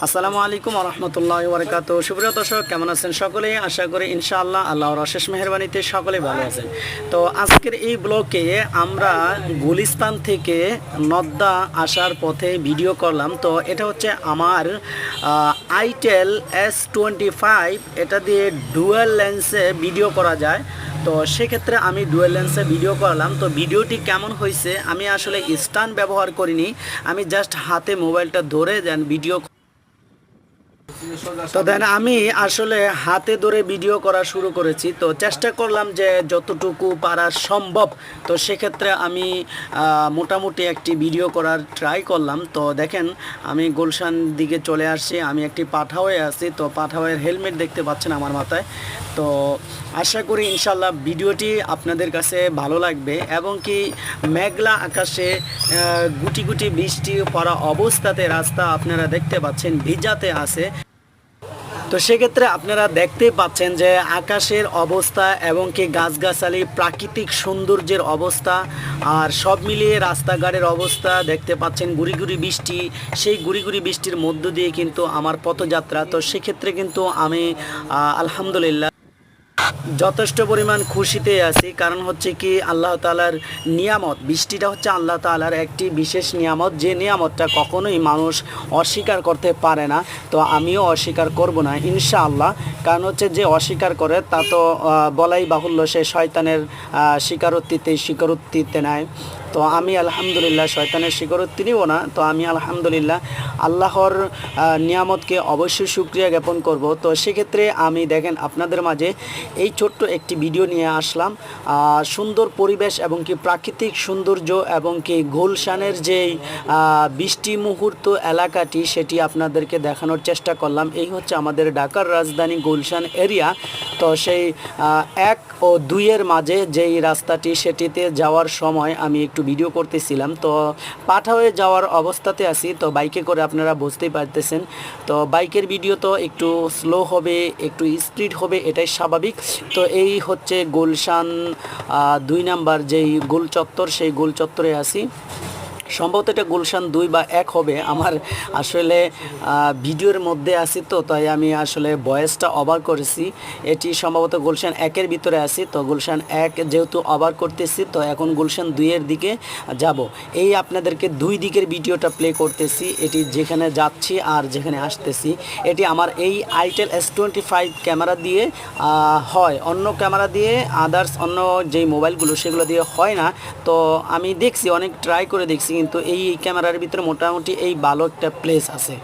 আসসালামু আলাইকুম ওয়া রাহমাতুল্লাহি ওয়া বারাকাতুহু। সুপ্রিয় দর্শক, কেমন আছেন সকলে? আশা করি ইনশাআল্লাহ আল্লাহর অশেষ মেহেরবানিতে সকলে ভালো আছেন। তো আজকের এই ব্লগে আমরা গুলিস্তান থেকে নদ্দা আসার পথে ভিডিও করলাম। তো এটা হচ্ছে আমার আইটেল S25, এটা দিয়ে ডুয়াল লেন্সে ভিডিও করা যায়। তো সেক্ষেত্রে আমি ডুয়াল লেন্সে ভিডিও করলাম। তো ভিডিওটি কেমন হয়েছে, আমি আসলে স্ট্যান্ড ব্যবহার করিনি, আমি জাস্ট হাতে মোবাইলটা ধরে দেন ভিডিও। তো দেন আমি আসলে হাতে ধরে ভিডিও করা শুরু করেছি। তো চেষ্টা করলাম যে যতটুকু পারা সম্ভব। তো সেক্ষেত্রে আমি মোটামুটি একটি ভিডিও করার ট্রাই করলাম। তো দেখেন আমি গুলশান দিকে চলে আসছি, আমি একটি পাঠাওয়ে আছি। তো পাঠাওয়ের হেলমেট দেখতে পাচ্ছেন আমার মাথায়। তো আশা করি ইনশাল্লাহ ভিডিওটি আপনাদের কাছে ভালো লাগবে, এবং কি মেঘলা আকাশে গুটি গুটি বৃষ্টি পড়া অবস্থাতে রাস্তা আপনারা দেখতে পাচ্ছেন ভিজাতে আছে। তো সেক্ষেত্রে আপনারা দেখতেই পাচ্ছেন যে আকাশের অবস্থা এবং কি গাছগাছালি প্রাকৃতিক সৌন্দর্যের অবস্থা আর সব মিলিয়ে রাস্তাঘাটের অবস্থা দেখতে পাচ্ছেন। গুড়ি গুড়ি বৃষ্টি, সেই গুড়ি গুড়ি বৃষ্টির মধ্য দিয়ে কিন্তু আমার পথযাত্রা। তো সেক্ষেত্রে কিন্তু আমি আলহামদুলিল্লাহ যথেষ্ট পরিমাণ খুশিতে আছি। কারণ হচ্ছে কি আল্লাহ তাআলার নিয়ামত, বৃষ্টিটা হচ্ছে আল্লাহ তাআলার একটি বিশেষ নিয়ামত, যে নিয়ামতটা কখনোই মানুষ অস্বীকার করতে পারে না। তো আমিও অস্বীকার করব না ইনশাআল্লাহ। কারণ হচ্ছে যে অস্বীকার করে তা তো বলাই বাহুল্য, সে শয়তানের স্বীকারোক্তিতে নেয়। তো আমি আলহামদুলিল্লাহ শয়তানের স্বীকারোক্তি নিব না। তো আমি আলহামদুলিল্লাহ আল্লাহর নিয়ামতকে অবশ্যই শুকরিয়া জ্ঞাপন করব। তো সেক্ষেত্রে আমি দেখেন আপনাদের মাঝে এই ছোট্ট একটি ভিডিও নিয়ে আসলাম। সুন্দর পরিবেশ এবং কি প্রাকৃতিক সৌন্দর্য এবং কি গুলশানের যেই বৃষ্টি মুহূর্ত এলাকাটি, সেটি আপনাদেরকে দেখানোর চেষ্টা করলাম। এই হচ্ছে আমাদের ঢাকার রাজধানী গুলশান এরিয়া। তো সেই 1 ও 2-এর মাঝে যেই রাস্তাটি, সেটিতে যাওয়ার সময় আমি একটু ভিডিও করতেছিলাম। তো পাঠাওয়ে যাওয়ার অবস্থাতে আছি, তো বাইকে করে আপনারা বুঝতেই পারতেছেন। তো বাইকের ভিডিও তো একটু স্লো হবে, একটু স্পিড হবে, এটাই স্বাভাবিক। তো এই হচ্ছে গুলশান 2 নাম্বার যেই গোল চত্বর, সেই গোল চত্বরে আছি। সম্ভবত এটা গুলশান 2 বা 1 হবে। আমার আসলে ভিডিওর মধ্যে আছি, তো তাই আমি আসলে ভয়েসটা ওভার করেছি। এটি সম্ভবত গুলশান 1-এর ভিতরে আছি। তো গুলশান 1 যেহেতু ওভার করতেছি, তো এখন গুলশান 2-এর দিকে যাব। এই আপনাদেরকে 2 দিকের ভিডিওটা প্লে করতেছি, এটি যেখানে যাচ্ছি আর যেখানে আসতেছি। এটি আমার এই আইটেল S25 ক্যামেরা দিয়ে হয়, অন্য ক্যামেরা দিয়ে আদার্স অন্য যেই মোবাইলগুলো সেগুলো দিয়ে হয় না। তো আমি দেখছি, অনেক ট্রাই করে দেখছি, কিন্তু এই ক্যামেরার ভিতরে মোটামুটি এই ভালো একটা প্লেস আছে।